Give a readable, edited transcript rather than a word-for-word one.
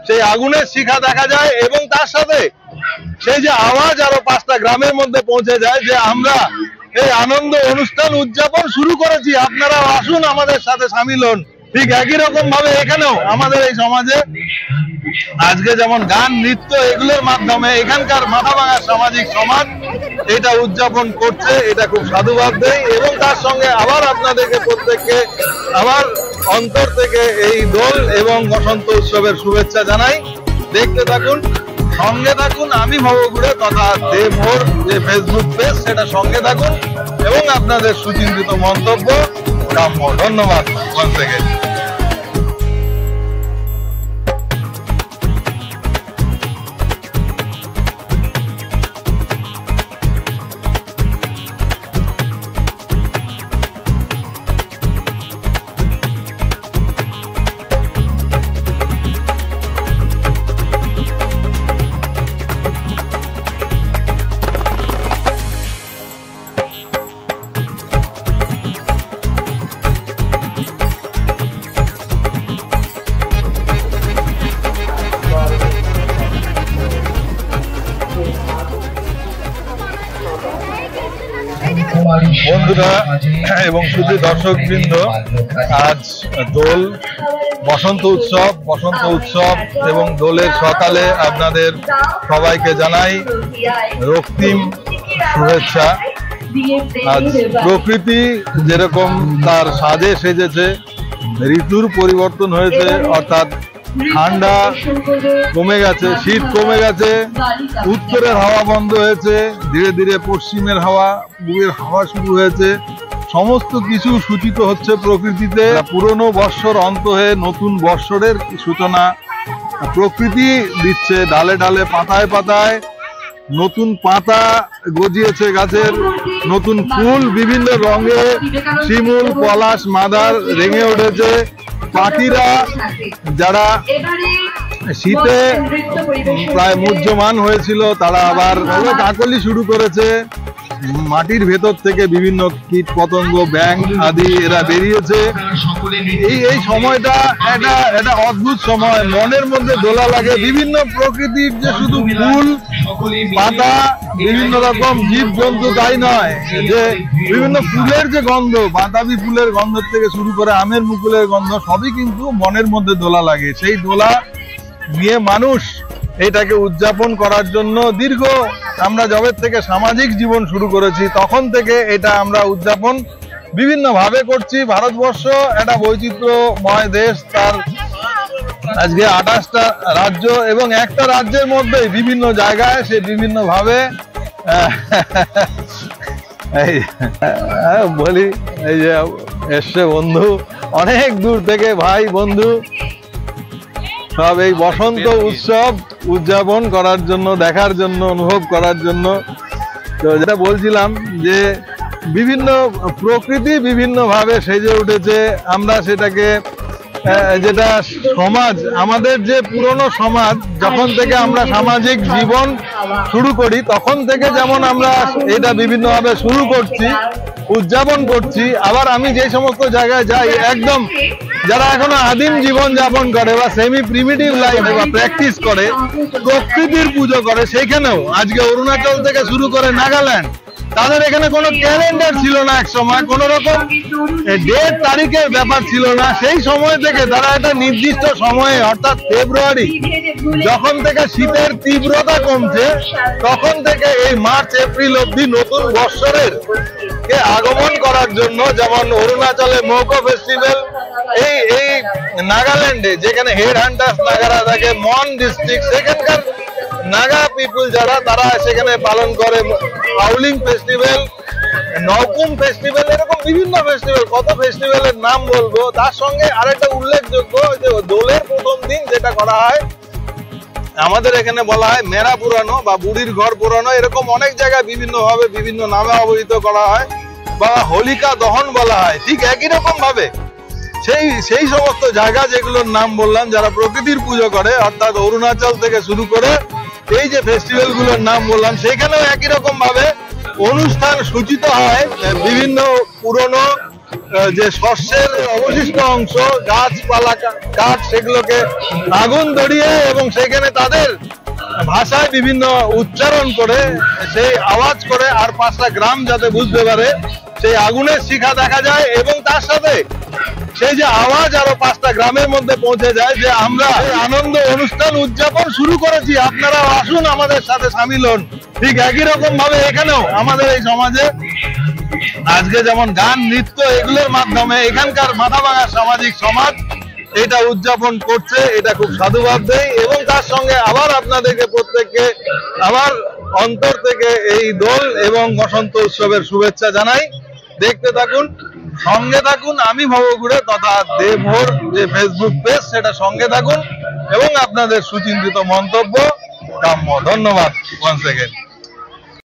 সেই আগুনের শিখা দেখা যায় এবং তার সাথে সেই যে আওয়াজ আরো 5টা গ্রামের মধ্যে পৌঁছে যায় যে আমরা এই আনন্দ অনুষ্ঠান উদযাপন শুরু করেছি, আপনারা আসুন আমাদের সাথে সামিল হন। ঠিক একই রকম ভাবে এখানেও আমাদের এই সমাজে আজকে যেমন গান নৃত্য এগুলোর মাধ্যমে এখানকার মাথাভাঙা সামাজিক সমাজ এটা উদযাপন করছে, এটা খুব সাধুবাদ দেয় এবং তার সঙ্গে আবার আপনাদেরকে প্রত্যেককে আবার অন্তর থেকে এই দোল এবং বসন্ত উৎসবের শুভেচ্ছা জানাই। দেখতে থাকুন, সঙ্গে থাকুন, আমি ভবঘুরে তথা দেবভোর যে ফেসবুক পেজ সেটা সঙ্গে থাকুন এবং আপনাদের সুচিন্তিত মন্তব্য কাম্য। ধন্যবাদ মন থেকে। বন্ধুরা এবং শুধু দর্শকবৃন্দ, আজ দোল বসন্ত উৎসব এবং দোলের সকালে আপনাদের সবাইকে জানাই রক্তিম শুভেচ্ছা। আজ প্রকৃতি যেরকম তার সাজে সেজেছে, ঋতুর পরিবর্তন হয়েছে, অর্থাৎ ঠান্ডা কমে গেছে, শীত কমে গেছে, উত্তরের হাওয়া বন্ধ হয়েছে, ধীরে ধীরে পশ্চিমের হাওয়া, পূবের হাওয়া শুরু হয়েছে। সমস্ত কিছু সূচিত হচ্ছে প্রকৃতিতে। পুরনো বৎসর অন্ত হয়ে নতুন বৎসরের সূচনা প্রকৃতি দিচ্ছে। ডালে ডালে পাতায় পাতায় নতুন পাতা গজিয়েছে গাছের, নতুন ফুল বিভিন্ন রঙে, শিমুল, পলাশ, মাদার রেঙে উঠেছে। পাখিরা যারা শীতে প্রায় মুহ্যমান হয়েছিল তারা আবার কাকলি শুরু করেছে। মাটির ভেতর থেকে বিভিন্ন কীট পতঙ্গ, ব্যাঙ আদি এরা বেরিয়েছে। এই সময়টা একটা অদ্ভুত সময়, মনের মধ্যে দোলা লাগে। বিভিন্ন প্রকৃতির যে শুধু ফুল পাতা, বিভিন্ন রকম জীব জন্তু তাই নয়, যে বিভিন্ন ফুলের যে গন্ধ, বাতাবি ফুলের গন্ধ থেকে শুরু করে আমের মুকুলের গন্ধ, সবই কিন্তু মনের মধ্যে দোলা লাগে। সেই দোলা নিয়ে মানুষ এটাকে উদযাপন করার জন্য দীর্ঘ, আমরা যবে থেকে সামাজিক জীবন শুরু করেছি তখন থেকে এটা আমরা উদযাপন বিভিন্ন ভাবে করছি। ভারতবর্ষ একটা বৈচিত্র্যময় দেশ, তার আজকে 28টা রাজ্য এবং একটা রাজ্যের মধ্যে বিভিন্ন জায়গায় সে বিভিন্ন ভাবে বলি এই যে এসছে বন্ধু অনেক দূর থেকে, ভাই বন্ধু সব এই বসন্ত উৎসব উদযাপন করার জন্য, দেখার জন্য, অনুভব করার জন্য। তো যেটা বলছিলাম যে বিভিন্ন প্রকৃতি বিভিন্ন ভাবে সেজে উঠেছে। আমরা সেটাকে যেটা সমাজ, আমাদের যে পুরনো সমাজ, যখন থেকে আমরা সামাজিক জীবন শুরু করি তখন থেকে যেমন আমরা এটা বিভিন্নভাবে শুরু করছি, উদযাপন করছি। আবার আমি যে সমস্ত জায়গায় যাই, একদম যারা এখনো আদিম জীবন যাপন করে বা সেমি প্রিমিটিভ লাইফ বা প্র্যাকটিস করে, প্রকৃতির পুজো করে, সেইখানেও আজকে অরুণাচল থেকে শুরু করে নাগাল্যান্ড, তাদের এখানে কোনো ক্যালেন্ডার ছিল না, এক সময় কোনো রকম ডেট তারিখের ব্যাপার ছিল না। সেই সময় থেকে তারা একটা নির্দিষ্ট সময়ে, অর্থাৎ ফেব্রুয়ারি, যখন থেকে শীতের তীব্রতা কমছে তখন থেকে এই মার্চ এপ্রিল অব্দি নতুন বৎসরের কে আগমন করার জন্য, যেমন অরুণাচলে মৌকো ফেস্টিভ্যাল, এই নাগাল্যান্ডে যেখানে হেড হান্টার্স নাগারা থাকে, মন ডিস্ট্রিক্ট, সেখানকার নাগা পিপুল যারা, তারা সেখানে পালন করে হাউলিং ফেস্টিভ্যাল, নকুম ফেস্টিভ্যাল, এরকম বিভিন্ন ফেস্টিভ্যাল। কত ফেস্টিভ্যালের নাম বলবো। তার সঙ্গে আরেকটা উল্লেখযোগ্য যে দোলের প্রথম দিন যেটা করা হয়, আমাদের এখানে বলা হয় মেরা পুরানো বা বুড়ির ঘর পুরানো, এরকম অনেক জায়গায় বিভিন্ন ভাবে বিভিন্ন নামে অবহিত করা হয়, বা হোলিকা দহন বলা হয়। ঠিক একই রকম ভাবে সেই সমস্ত জায়গা যেগুলোর নাম বললাম, যারা প্রকৃতির পুজো করে, অর্থাৎ অরুণাচল থেকে শুরু করে এই যে ফেস্টিভ্যাল গুলোর নাম বললাম, সেখানেও একই রকম ভাবে অনুষ্ঠান সূচিত হয় বিভিন্ন পুরনো যে শস্যের অবশিষ্ট অংশ, গাছপালা কাঠ, সেগুলোকে আগুন ধরিয়ে এবং সেখানে তাদের ভাষায় বিভিন্ন উচ্চারণ করে সেই আওয়াজ করে আর 5টা গ্রাম যাতে বুঝতে পারে সেই আগুনের শিখা দেখা যায় এবং তার সাথে সেই যে আওয়াজ আরো 5টা গ্রামের মধ্যে পৌঁছে যায় যে আমরা আনন্দ অনুষ্ঠান উদযাপন শুরু করেছি, আপনারা আসুন আমাদের সাথে সামিল হন। ঠিক একই রকম ভাবে এখানেও আমাদের এই সমাজে আজকে যেমন গান, নৃত্য এগুলোর মাধ্যমে এখানকার মাথাভাঙা সামাজিক সমাজ এটা উদযাপন করছে, এটা খুব সাধুবাদ দেয় এবং তার সঙ্গে আবার আপনাদেরকে প্রত্যেককে আমার অন্তর থেকে এই দোল এবং বসন্ত উৎসবের শুভেচ্ছা জানাই। দেখতে থাকুন, সঙ্গে থাকুন, আমি ভবঘুরে তথা দেবভোর যে ফেসবুক পেজ সেটা সঙ্গে থাকুন এবং আপনাদের সুচিন্তিত মন্তব্য কাম্য। ধন্যবাদ ওয়ান্স এগেইন।